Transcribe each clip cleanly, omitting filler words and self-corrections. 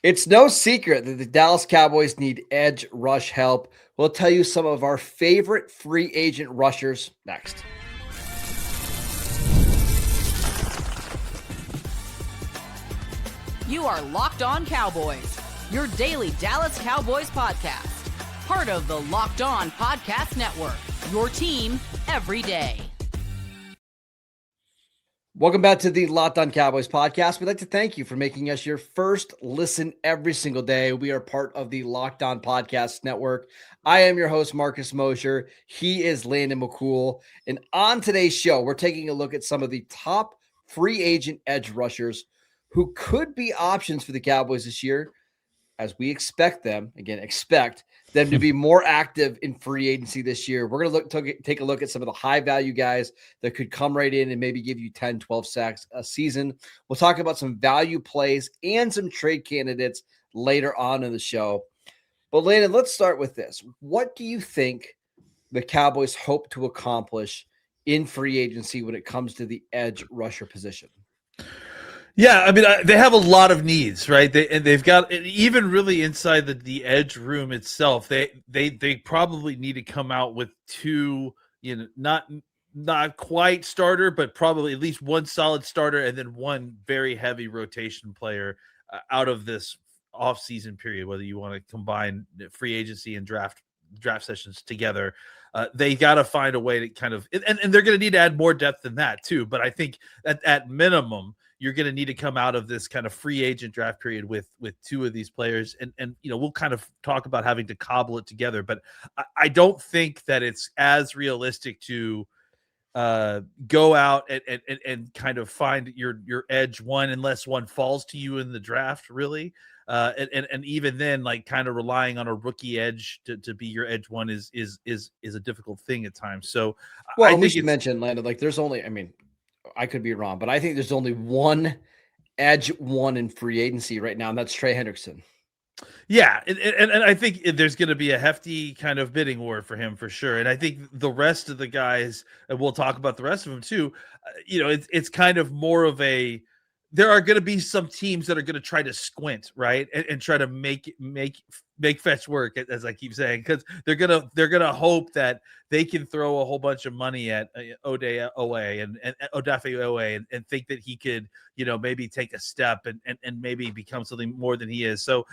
It's no secret that the Dallas Cowboys need edge rush help. We'll tell you some of our favorite free agent rushers next. You are Locked On Cowboys, your daily Dallas Cowboys podcast. Part of the Locked On Podcast Network, your team every day. Welcome back to the Locked On Cowboys podcast. We'd like to thank you for making us your first listen every single day. We are part of the Locked On Podcast Network. I am your host, Marcus Mosher. He is Landon McCool. And on today's show, we're taking a look at some of the top free agent edge rushers who could be options for the Cowboys this year, as we expect them to be more active in free agency this year. We're going to take a look at some of the high value guys that could come right in and maybe give you 10, 12 sacks a season. We'll talk about some value plays and some trade candidates later on in the show. But Landon, let's start with this. What do you think the Cowboys hope to accomplish in free agency when it comes to the edge rusher position? Yeah, I mean, they have a lot of needs, right? They've got, even really inside the edge room itself, they probably need to come out with two, not quite starter, but probably at least one solid starter and then one very heavy rotation player out of this offseason period, whether you want to combine free agency and draft sessions together. They got to find a way to kind of, and they're going to need to add more depth than that too. But I think at minimum, you're going to need to come out of this kind of free agent draft period with two of these players. And we'll kind of talk about having to cobble it together, but I don't think that it's as realistic to go out and kind of find your edge one, unless one falls to you in the draft, really. And even then, like, kind of relying on a rookie edge to be your edge one is a difficult thing at times. So well, I think we should mention, Landon, like, there's only, I could be wrong, but I think there's only one edge one in free agency right now, and that's Trey Hendrickson. Yeah, and I think there's going to be a hefty kind of bidding war for him for sure. And I think the rest of the guys, and we'll talk about the rest of them too, it's kind of more of a, there are going to be some teams that are going to try to squint, right, and try to make fetch work, as I keep saying, because they're gonna hope that they can throw a whole bunch of money at Odafe Oweh and Odafe Oweh and think that he could, maybe take a step and maybe become something more than he is. So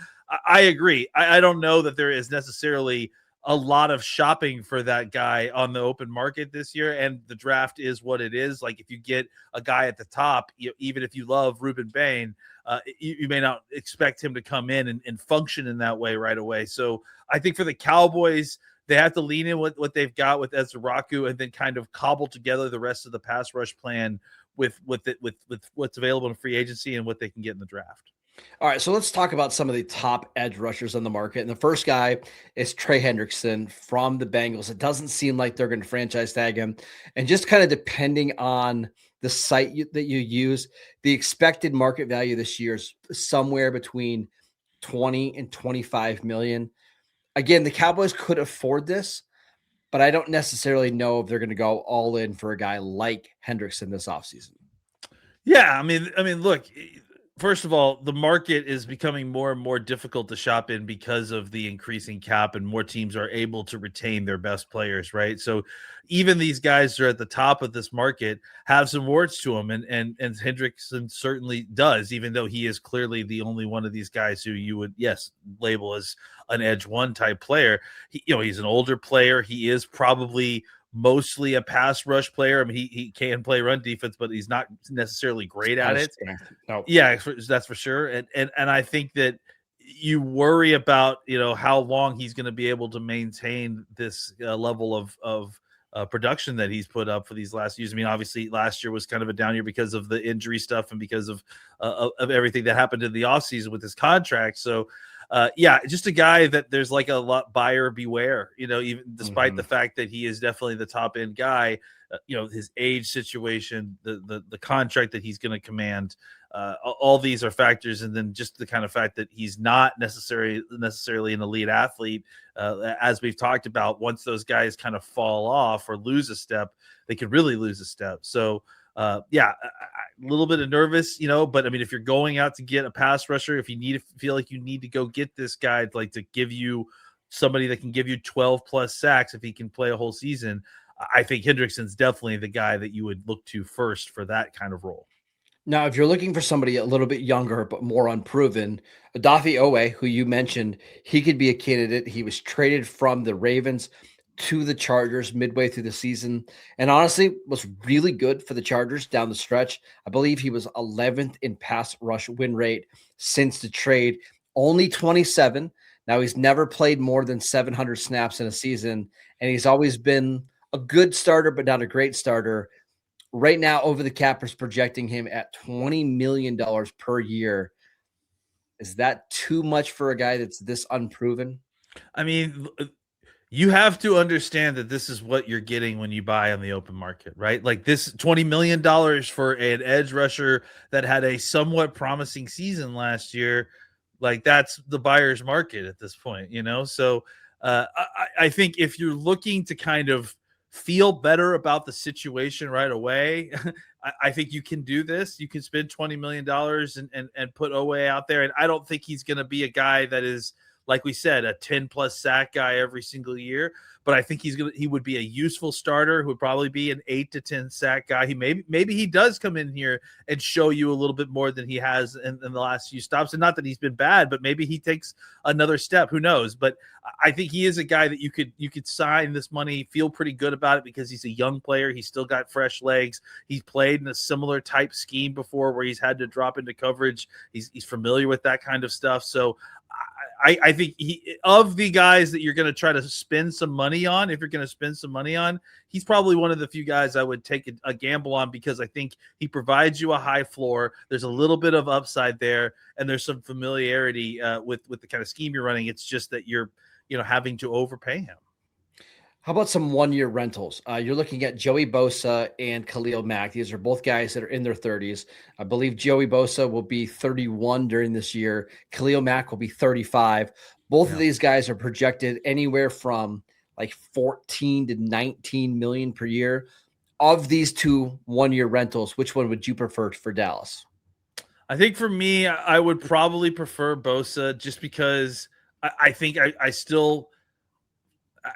I agree. I don't know that there is necessarily a lot of shopping for that guy on the open market this year, and the draft is what it is. Like, if you get a guy at the top, even if you love Ruben Bain, you may not expect him to come in and function in that way right away. So I think for the Cowboys, they have to lean in with what they've got with Ezra Raku and then kind of cobble together the rest of the pass rush plan with what's available in free agency and what they can get in the draft. All right, so let's talk about some of the top edge rushers on the market. And the first guy is Trey Hendrickson from the Bengals. It doesn't seem like they're going to franchise tag him. And just kind of depending on the site that you use, the expected market value this year is somewhere between 20 and 25 million. Again, the Cowboys could afford this, but I don't necessarily know if they're going to go all in for a guy like Hendrickson this offseason. Yeah, I mean, look, first of all, the market is becoming more and more difficult to shop in because of the increasing cap, and more teams are able to retain their best players, right? So even these guys who are at the top of this market have some warts to them, and Hendrickson certainly does, even though he is clearly the only one of these guys who you would, yes, label as an edge one type player. He's an older player. He is probably mostly a pass rush player. I mean, he can play run defense, but he's not necessarily great at it. No. Yeah, that's for sure. And I think that you worry about, how long he's going to be able to maintain this level of production that he's put up for these last years. I mean, obviously last year was kind of a down year because of the injury stuff and because of everything that happened in the offseason with his contract. So just a guy that there's like a lot buyer beware, even despite the fact that he is definitely the top end guy, his age situation, the contract that he's going to command, all these are factors. And then just the kind of fact that he's not necessarily an elite athlete, as we've talked about. Once those guys kind of fall off or lose a step, they could really lose a step. So A little bit of nervous, but I mean, if you're going out to get a pass rusher, if you feel like you need to go get this guy to give you somebody that can give you 12 plus sacks if he can play a whole season, I think Hendrickson's definitely the guy that you would look to first for that kind of role. Now, if you're looking for somebody a little bit younger but more unproven, Odafe Oweh, who you mentioned, he could be a candidate. He was traded from the Ravens to the Chargers midway through the season, and honestly was really good for the Chargers down the stretch. I believe he was 11th in pass rush win rate since the trade, only 27. Now, he's never played more than 700 snaps in a season, and he's always been a good starter, but not a great starter. Right now, Over the Cap is projecting him at $20 million per year. Is that too much for a guy that's this unproven? I mean, you have to understand that this is what you're getting when you buy on the open market, right? Like this $20 million for an edge rusher that had a somewhat promising season last year. Like that's the buyer's market at this point, So I think if you're looking to kind of feel better about the situation right away, I think you can do this. You can spend $20 million and put Oweh out there. And I don't think he's going to be a guy that is, like we said, a 10 plus sack guy every single year. But I think he would be a useful starter who would probably be an 8 to 10 sack guy. Maybe he does come in here and show you a little bit more than he has in the last few stops. And not that he's been bad, but maybe he takes another step. Who knows? But I think he is a guy that you could sign this money, feel pretty good about it because he's a young player. He's still got fresh legs. He's played in a similar type scheme before where he's had to drop into coverage. He's familiar with that kind of stuff. So I think of the guys that you're going to try to spend some money on, if you're going to spend some money on, he's probably one of the few guys I would take a gamble on because I think he provides you a high floor. There's a little bit of upside there, and there's some familiarity with the kind of scheme you're running. It's just that you're having to overpay him. How about some one-year rentals? You're looking at Joey Bosa and Khalil Mack. These are both guys that are in their 30s. I believe Joey Bosa will be 31 during this year. Khalil Mack will be 35. Both of these guys are projected anywhere from like 14 to 19 million per year. Of these two one-year rentals, which one would you prefer for Dallas? I think for me, I would probably prefer Bosa just because I think I still –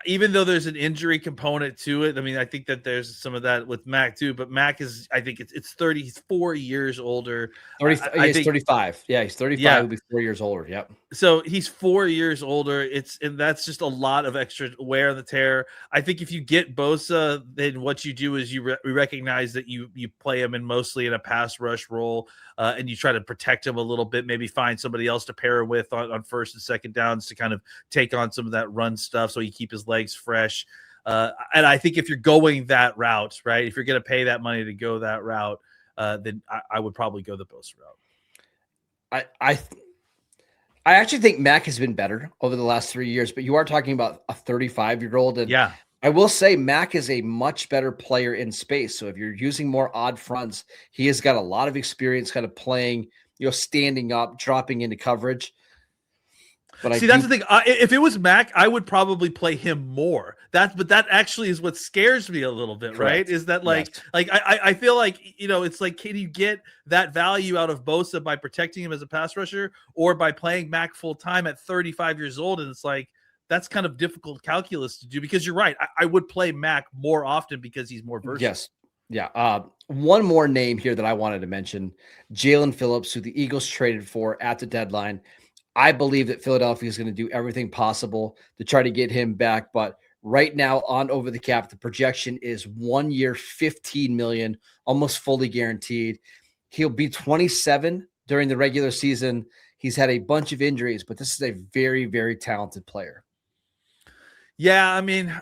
even though there's an injury component to it, I mean, I think that there's some of that with Mack too, but Mack is, I think it's 30, he's 4 years older. 30, he's 35. Yeah, he's 35. Yeah. He'll be 4 years older. Yep. So he's 4 years older. And that's just a lot of extra wear and the tear. I think if you get Bosa, then what you do is you recognize that you play him mostly in a pass rush role, and you try to protect him a little bit, maybe find somebody else to pair with on first and second downs to kind of take on some of that run stuff so you keep his legs fresh. And I think if you're going that route, right, if you're going to pay that money to go that route, then I would probably go the Bosa route. I actually think Mack has been better over the last 3 years, but you are talking about a 35-year-old. And yeah, I will say Mack is a much better player in space. So if you're using more odd fronts, he has got a lot of experience kind of playing, standing up, dropping into coverage. But that's the thing. If it was Mack, I would probably play him more. But that actually is what scares me a little bit, correct, right? Is that I feel like, it's like, can you get that value out of Bosa by protecting him as a pass rusher or by playing Mack full time at 35 years old? And it's like, that's kind of difficult calculus to do because you're right. I would play Mack more often because he's more versatile. Yes. Yeah. One more name here that I wanted to mention, Jaelan Phillips, who the Eagles traded for at the deadline. I believe that Philadelphia is going to do everything possible to try to get him back. But right now on Over the Cap, the projection is 1 year, $15 million, almost fully guaranteed. He'll be 27 during the regular season. He's had a bunch of injuries, but this is a very, very talented player. Yeah, I mean,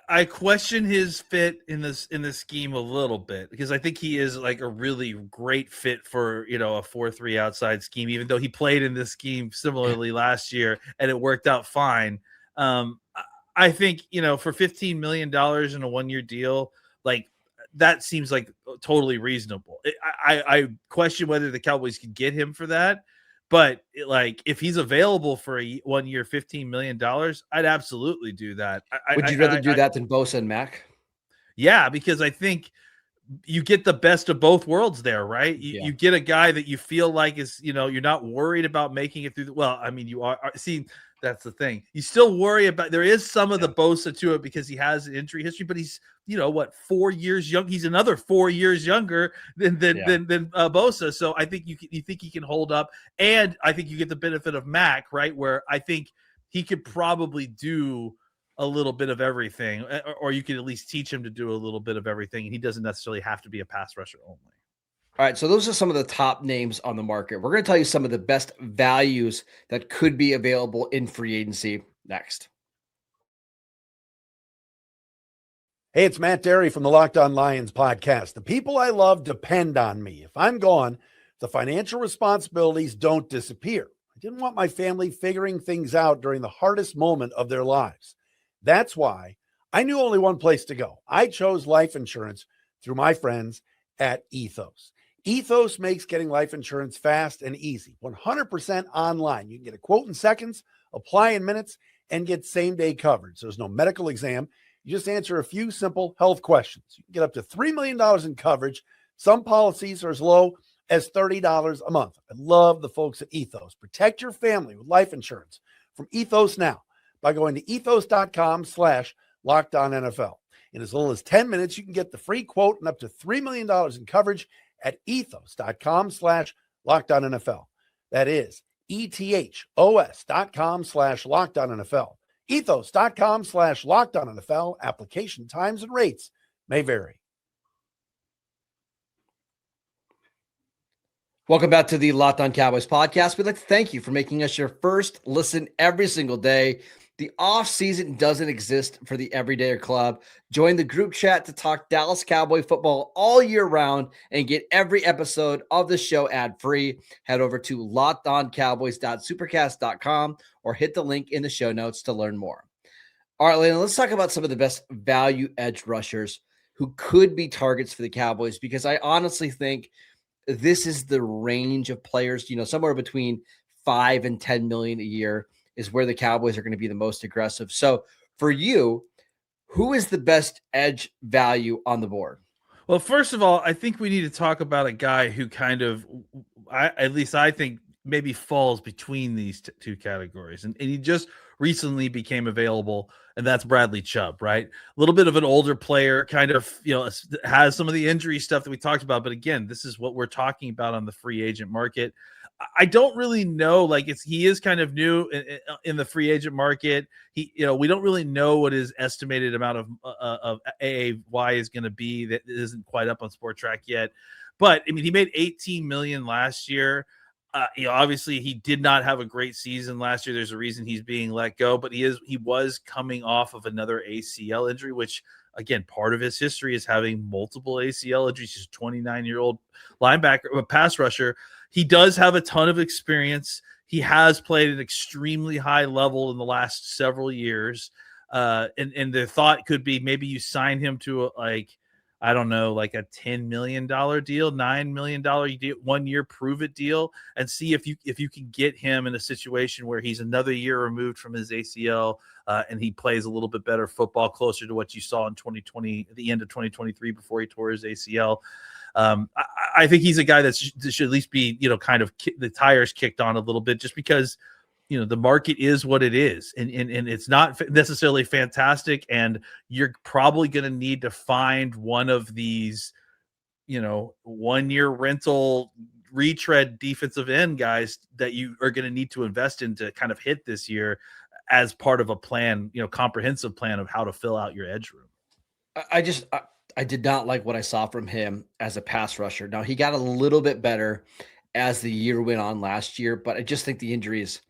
I question his fit in this scheme a little bit because I think he is like a really great fit for a 4-3 outside scheme, even though he played in this scheme similarly last year and it worked out fine. I think for $15 million in a 1 year deal, like that seems like totally reasonable. I question whether the Cowboys could get him for that. But if he's available for a 1 year, $15 million, I'd absolutely do that. Would you rather do that than Bosa and Mack? Yeah, because I think you get the best of both worlds there, right? You get a guy that you feel like is, you're not worried about making it through. Well, I mean, you are. See, that's the thing. You still worry about. There is some of the Bosa to it because he has an injury history, but he's 4 years young. He's another 4 years younger than Bosa. So I think you think he can hold up, and I think you get the benefit of Mack, right? Where I think he could probably do a little bit of everything, or you could at least teach him to do a little bit of everything, and he doesn't necessarily have to be a pass rusher only. All right, so those are some of the top names on the market. We're going to tell you some of the best values that could be available in free agency next. Hey, it's Matt Derry from the Locked On Lions podcast. The people I love depend on me. If I'm gone, the financial responsibilities don't disappear. I didn't want my family figuring things out during the hardest moment of their lives. That's why I knew only one place to go. I chose life insurance through my friends at Ethos. Ethos makes getting life insurance fast and easy, 100% online. You can get a quote in seconds, apply in minutes, and get same-day coverage. There's no medical exam. You just answer a few simple health questions. You can get up to $3 million in coverage. Some policies are as low as $30 a month. I love the folks at Ethos. Protect your family with life insurance from Ethos now by going to ethos.com/LockedOnNFL. In as little as 10 minutes, you can get the free quote and up to $3 million in coverage at ethos.com/LockedOnNFL. That is ethos.com/LockedOnNFL. Ethos.com/LockedOnNFL. Application times and rates may vary. Welcome back to the Locked On Cowboys podcast. We'd like to thank you for making us your first listen every single day. The offseason doesn't exist for the everydayer club. Join the group chat to talk Dallas Cowboy football all year round and get every episode of the show ad-free. Head over to lockedoncowboys.supercast.com or hit the link in the show notes to learn more. All right, Lena, let's talk about some of the best value edge rushers who could be targets for the Cowboys, because I honestly think this is the range of players, somewhere between 5 and 10 million a year is where the Cowboys are going to be the most aggressive. So for you, who is the best edge value on the board? Well, first of all, I think we need to talk about a guy who kind of, at least I think, maybe falls between these two categories. And he just recently became available, and that's Bradley Chubb, right? A little bit of an older player, kind of, has some of the injury stuff that we talked about. But again, this is what we're talking about on the free agent market. I don't really know, he is kind of new in the free agent market. We don't really know what his estimated amount of AAY is going to be. That isn't quite up on Sport Track yet. But I mean, he made $18 million last year. Obviously he did not have a great season last year. There's a reason he's being let go, but he was coming off of another ACL injury, which again, part of his history is having multiple ACL injuries. He's a 29-year-old linebacker, a pass rusher. He does have a ton of experience. He has played at an extremely high level in the last several years. And the thought could be maybe you sign him to a $10 million deal, $9 million deal, 1 year prove it deal, and see if you can get him in a situation where he's another year removed from his ACL and he plays a little bit better football, closer to what you saw in 2020, at the end of 2023 before he tore his ACL. I think he's a guy that should at least be, kind of the tires kicked on a little bit, just because the market is what it is, and it's not necessarily fantastic, and you're probably going to need to find one of these, 1 year rental retread defensive end guys that you are going to need to invest in to kind of hit this year as part of a plan, comprehensive plan of how to fill out your edge room. I did not like what I saw from him as a pass rusher. Now, he got a little bit better as the year went on last year, but I just think the injuries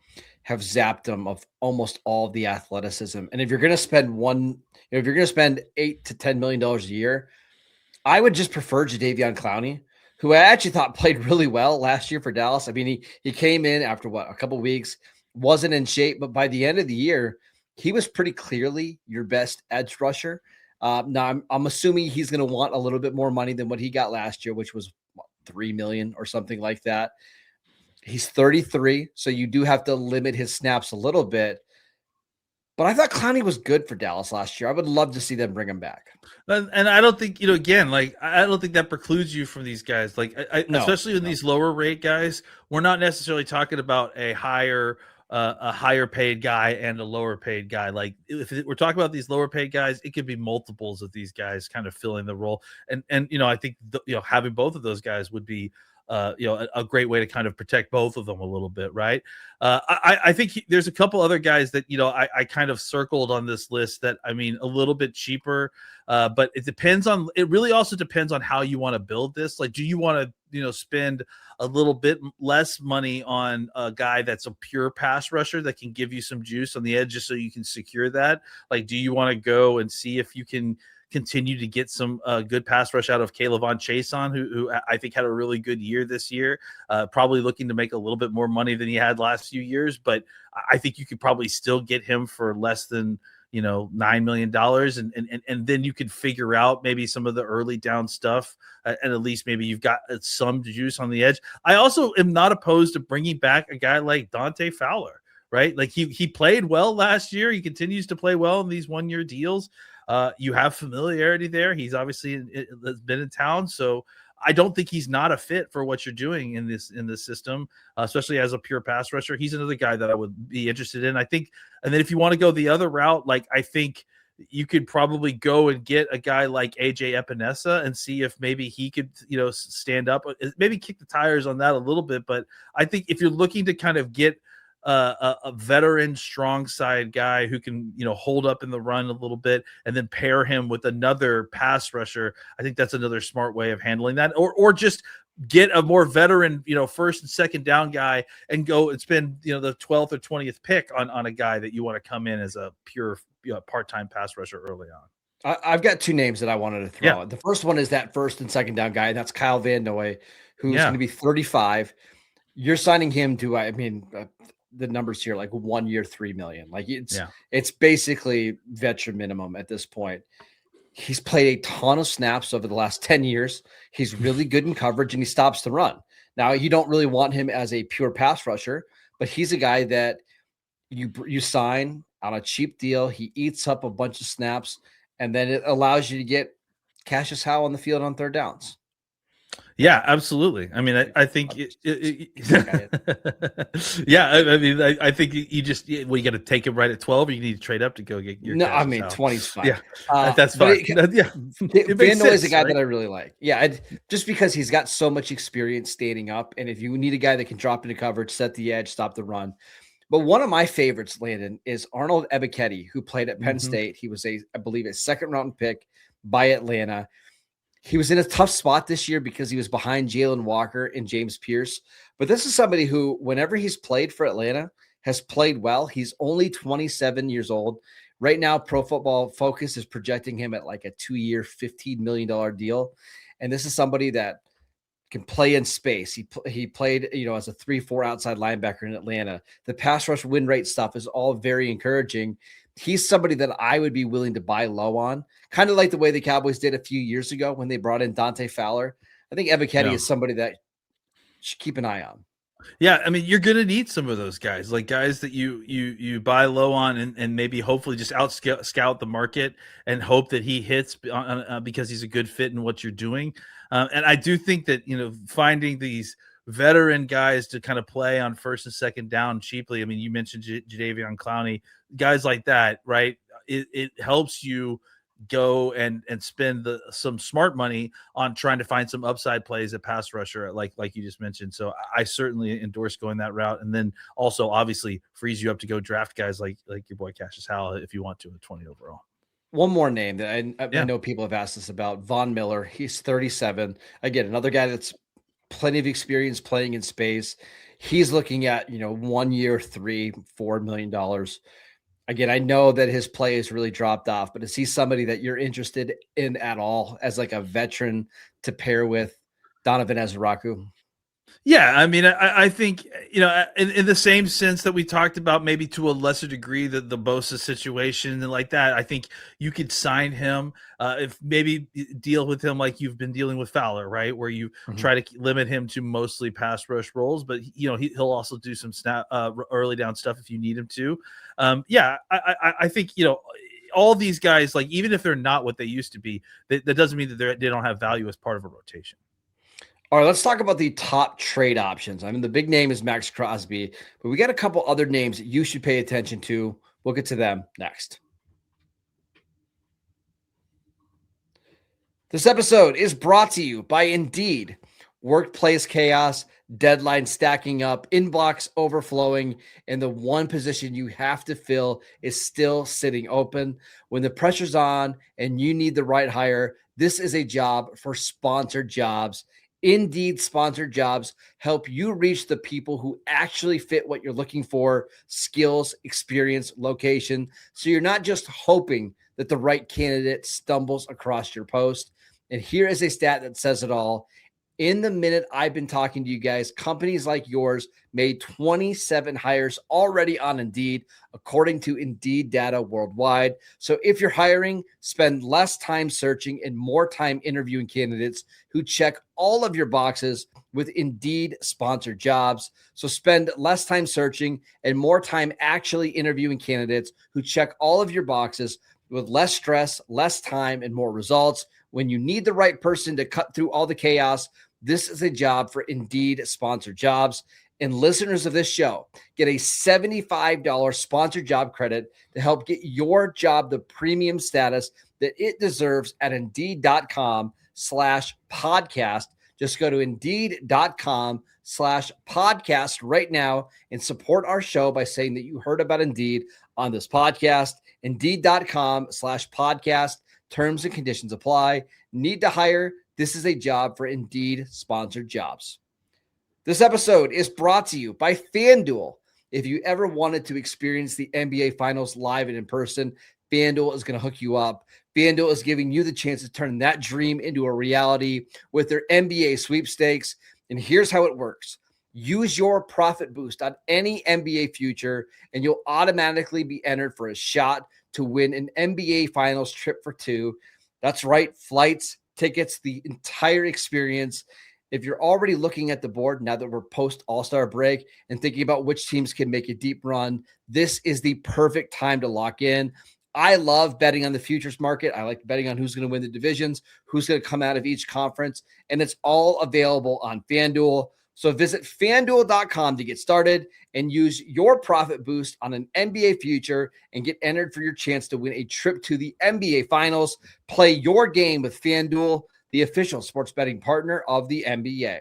have zapped him of almost all of the athleticism. And if you're going to spend $8 to $10 million a year, I would just prefer Jadeveon Clowney, who I actually thought played really well last year for Dallas. I mean, he came in after a couple of weeks, wasn't in shape, but by the end of the year, he was pretty clearly your best edge rusher. Now I'm assuming he's going to want a little bit more money than what he got last year, which was $3 million or something like that. He's 33, so you do have to limit his snaps a little bit. But I thought Clowney was good for Dallas last year. I would love to see them bring him back. And I don't think, again, like, I don't think that precludes you from these guys. Like, No, especially in these lower rate guys, we're not necessarily talking about a higher paid guy and a lower paid guy. Like, if we're talking about these lower paid guys, it could be multiples of these guys kind of filling the role. And I think having both of those guys would be a great way to kind of protect both of them a little bit, right? I think there's a couple other guys that I kind of circled on this list that, I mean, a little bit cheaper, but it really also depends on how you want to build this. Like, do you want to spend a little bit less money on a guy that's a pure pass rusher that can give you some juice on the edge just so you can secure that? Like, do you want to go and see if you can continue to get some good pass rush out of Kayvon Thibodeaux, who I think had a really good year this year, probably looking to make a little bit more money than he had last few years, but I think you could probably still get him for less than $9 million, and then you could figure out maybe some of the early down stuff, and at least maybe you've got some juice on the edge. I also am not opposed to bringing back a guy like Dante Fowler, right? Like, he played well last year. He continues to play well in these 1-year deals. You have familiarity there. He's obviously been in town, so I don't think he's not a fit for what you're doing in this system, especially as a pure pass rusher. He's another guy that I would be interested in. I think, and then if you want to go the other route, like, I think you could probably go and get a guy like AJ Epinesa and see if maybe he could, stand up, maybe kick the tires on that a little bit. But I think if you're looking to kind of get a veteran strong side guy who can hold up in the run a little bit and then pair him with another pass rusher, I think that's another smart way of handling that. Or just get a more veteran first and second down guy and go and spend the 12th or 20th pick on a guy that you want to come in as a pure part-time pass rusher early on. I've got two names that I wanted to throw out. The first one is that first and second down guy, and that's Kyle Van Noy, who's going to be 35. You're signing him to, the numbers here, like 1 year, $3 million. Like, it's basically veteran minimum at this point. He's played a ton of snaps over the last 10 years. He's really good in coverage, and he stops the run. Now, you don't really want him as a pure pass rusher, but he's a guy that you sign on a cheap deal. He eats up a bunch of snaps, and then it allows you to get Cassius Howe on the field on third downs. Yeah, absolutely. I mean, I think, I think you just, you got to take him right at 12, or you need to trade up to go get your. No, I mean, 20's fine. Yeah, that's fine. Van Noy is a guy that I really like. Yeah, just because he's got so much experience standing up, and if you need a guy that can drop into coverage, set the edge, stop the run. But one of my favorites, Landon, is Arnold Ebiketie, who played at Penn State. He was I believe, a second-round pick by Atlanta. He was in a tough spot this year because he was behind Jalen Walker and James Pierce. But this is somebody who, whenever he's played for Atlanta, has played well. He's only 27 years old. Right now, Pro Football Focus is projecting him at like a 2-year, $15 million deal. And this is somebody that can play in space. He played, as a 3-4 outside linebacker in Atlanta. The pass rush win rate stuff is all very encouraging. He's somebody that I would be willing to buy low on, kind of like the way the Cowboys did a few years ago when they brought in Dante Fowler. I think Ebiketie is somebody that you should keep an eye on. Yeah, I mean, you're going to need some of those guys, like guys that you buy low on and maybe hopefully just scout the market and hope that he hits because he's a good fit in what you're doing. And I do think that, finding these veteran guys to kind of play on first and second down cheaply. I mean, you mentioned Jadeveon Clowney, guys like that, right? It helps you go and spend some smart money on trying to find some upside plays at pass rusher, like you just mentioned. So I certainly endorse going that route, and then also obviously frees you up to go draft guys like your boy Cassius Howe if you want to at 20 overall. One more name that I know people have asked us about, Von Miller. He's 37. Again, another guy that's plenty of experience playing in space. He's looking at 1 year, $3-4 million. Again, I know that his play has really dropped off, but is he somebody that you're interested in at all as like a veteran to pair with Donovan Ezraku? Yeah, I mean, I think, in the same sense that we talked about, maybe to a lesser degree, the Bosa situation and like that, I think you could sign him, if maybe deal with him like you've been dealing with Fowler, right? Where you try to limit him to mostly pass rush roles, but he'll also do some early down stuff if you need him to. I think all these guys, like even if they're not what they used to be, that doesn't mean that they don't have value as part of a rotation. All right, let's talk about the top trade options. I mean, the big name is Maxx Crosby, but we got a couple other names that you should pay attention to. We'll get to them next. This episode is brought to you by Indeed. Workplace chaos, deadline stacking up, inbox overflowing, and the one position you have to fill is still sitting open. When the pressure's on and you need the right hire, this is a job for sponsored jobs. Indeed sponsored jobs help you reach the people who actually fit what you're looking for: skills, experience, location. So you're not just hoping that the right candidate stumbles across your post. And here is a stat that says it all. In the minute I've been talking to you guys, companies like yours made 27 hires already on Indeed, according to Indeed data worldwide. So if you're hiring, spend less time searching and more time interviewing candidates who check all of your boxes with Indeed sponsored jobs. So spend less time searching and more time actually interviewing candidates who check all of your boxes with less stress, less time, and more results. When you need the right person to cut through all the chaos, this is a job for Indeed sponsored jobs. And listeners of this show get a $75 sponsored job credit to help get your job the premium status that it deserves at Indeed.com/podcast. Just go to Indeed.com/podcast right now and support our show by saying that you heard about Indeed on this podcast. Indeed.com/podcast. Terms and conditions apply. Need to hire? This is a job for Indeed sponsored jobs. This episode is brought to you by FanDuel. If you ever wanted to experience the NBA Finals live and in person, FanDuel is going to hook you up. FanDuel is giving you the chance to turn that dream into a reality with their NBA sweepstakes. And here's how it works. Use your profit boost on any NBA future, and you'll automatically be entered for a shot to win an NBA Finals trip for two. That's right, flights, tickets, the entire experience. If you're already looking at the board now that we're post All-Star break and thinking about which teams can make a deep run, this is the perfect time to lock in. I love betting on the futures market. I like betting on who's going to win the divisions, who's going to come out of each conference, and it's all available on FanDuel. So visit FanDuel.com to get started and use your profit boost on an NBA future and get entered for your chance to win a trip to the NBA Finals. Play your game with FanDuel, the official sports betting partner of the NBA.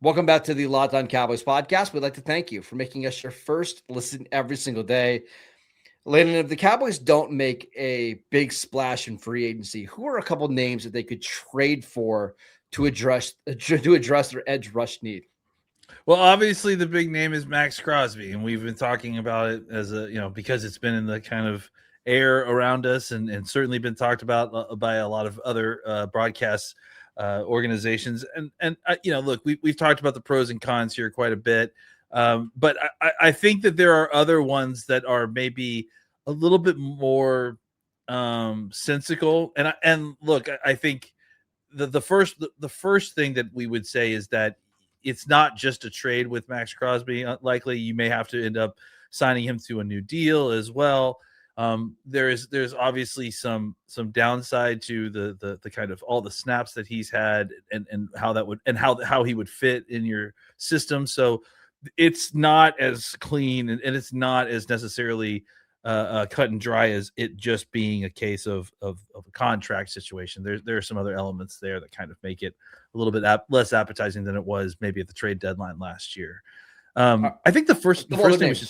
Welcome back to the Locked On Cowboys podcast. We'd like to thank you for making us your first listen every single day. Landon, if the Cowboys don't make a big splash in free agency, who are a couple names that they could trade for to address their edge rush need? Well, obviously the big name is Maxx Crosby, and we've been talking about it as because it's been in the kind of air around us, and certainly been talked about by a lot of other broadcast organizations. And look, we've talked about the pros and cons here quite a bit. But I think that there are other ones that are maybe a little bit more sensical. And look, I think the first thing that we would say is that it's not just a trade with Maxx Crosby. Likely, you may have to end up signing him to a new deal as well. There's obviously some downside to the kind of all the snaps that he's had and how that would and how he would fit in your system. So it's not as clean and it's not as necessarily cut and dry as it just being a case of a contract situation. There are some other elements there that kind of make it a little bit less appetizing than it was maybe at the trade deadline last year. I think the first thing we should,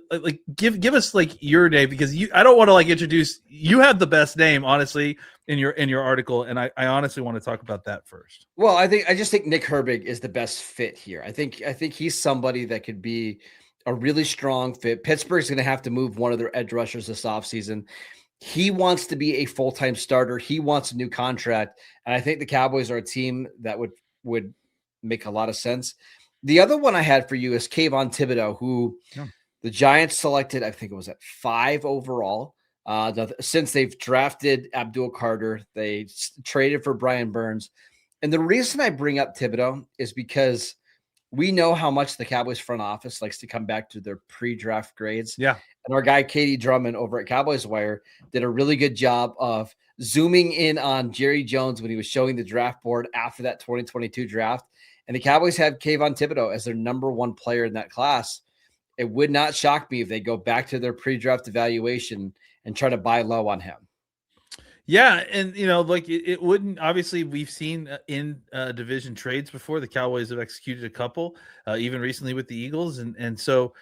like give us like your name, because I don't want to like introduce, you have the best name honestly in your article, and I honestly want to talk about that first. Well, I just think Nick Herbig is the best fit here. I think he's somebody that could be a really strong fit. Pittsburgh's going to have to move one of their edge rushers this offseason. He wants to be a full-time starter. He wants a new contract. And I think the Cowboys are a team that would make a lot of sense. The other one I had for you is Kayvon Thibodeaux, who the Giants selected, I think it was at 5 overall. Since they've drafted Abdul Carter, they traded for Brian Burns. And the reason I bring up Thibodeaux is because we know how much the Cowboys front office likes to come back to their pre-draft grades. Yeah. And our guy, Katie Drummond over at Cowboys Wire, did a really good job of zooming in on Jerry Jones when he was showing the draft board after that 2022 draft. And the Cowboys had Kayvon Thibodeaux as their number 1 player in that class. It would not shock me if they go back to their pre-draft evaluation and try to buy low on him. Yeah, and like it wouldn't. Obviously, we've seen in division trades before. The Cowboys have executed a couple, even recently with the Eagles, and so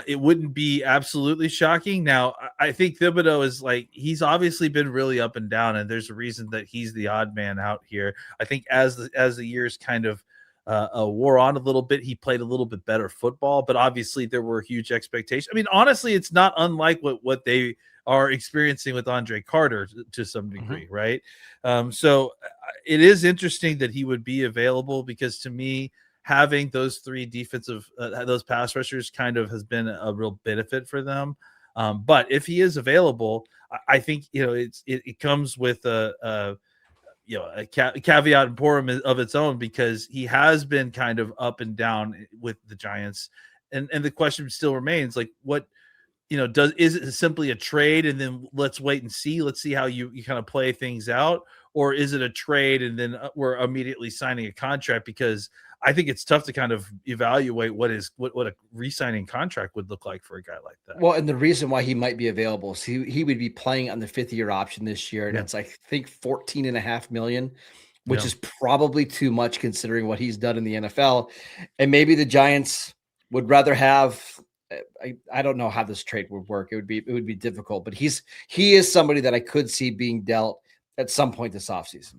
it wouldn't be absolutely shocking. Now, I think Thibodeaux is he's obviously been really up and down, and there's a reason that he's the odd man out here. I think as the years kind of wore on a little bit, he played a little bit better football, but obviously there were huge expectations. I mean, honestly, it's not unlike what they are experiencing with Andre Carter to some degree, right? So it is interesting that he would be available, because to me, having those 3 defensive, those pass rushers kind of has been a real benefit for them. But if he is available, I think, it comes with a caveat emptorum of its own, because he has been kind of up and down with the Giants. And the question still remains, what, is it simply a trade and then let's wait and see, let's see how you kind of play things out? Or is it a trade and then we're immediately signing a contract? Because I think it's tough to kind of evaluate what a re-signing contract would look like for a guy like that. Well, and the reason why he might be available is he would be playing on the 5th-year option this year. And it's, I think, $14.5 million, which is probably too much considering what he's done in the NFL. And maybe the Giants would rather have, I don't know how this trade would work. It would be difficult, but he is somebody that I could see being dealt at some point this offseason.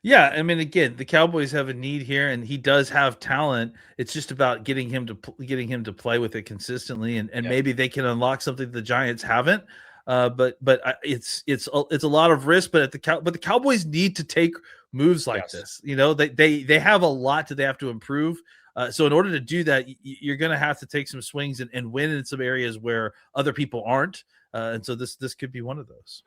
Yeah, I mean, again, the Cowboys have a need here, and he does have talent. It's just about getting him to play with it consistently, and maybe they can unlock something the Giants haven't. But it's a lot of risk. But the Cowboys need to take moves like this. They have a lot that they have to improve. So in order to do that, you're going to have to take some swings and win in some areas where other people aren't. And so this could be one of those.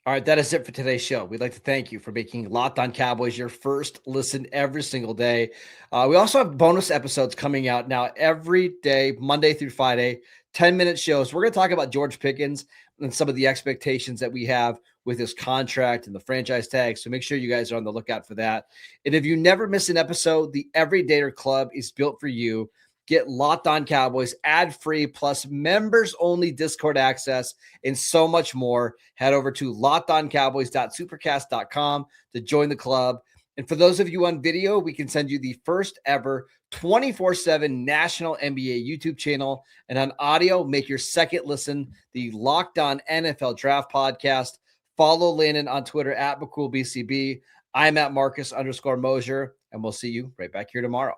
All right, that is it for today's show. We'd like to thank you for making Locked On Cowboys your first listen every single day. We also have bonus episodes coming out now every day, Monday through Friday, 10-minute shows. We're going to talk about George Pickens and some of the expectations that we have with his contract and the franchise tag. So make sure you guys are on the lookout for that. And if you never miss an episode, the Everydayer Club is built for you. Get Locked On Cowboys ad-free plus members-only Discord access and so much more. Head over to lockedoncowboys.supercast.com to join the club. And for those of you on video, we can send you the first ever 24/7 national NBA YouTube channel. And on audio, make your second listen the Locked On NFL Draft Podcast. Follow Landon on Twitter at McCoolBCB. I'm at Marcus_Mosher, and we'll see you right back here tomorrow.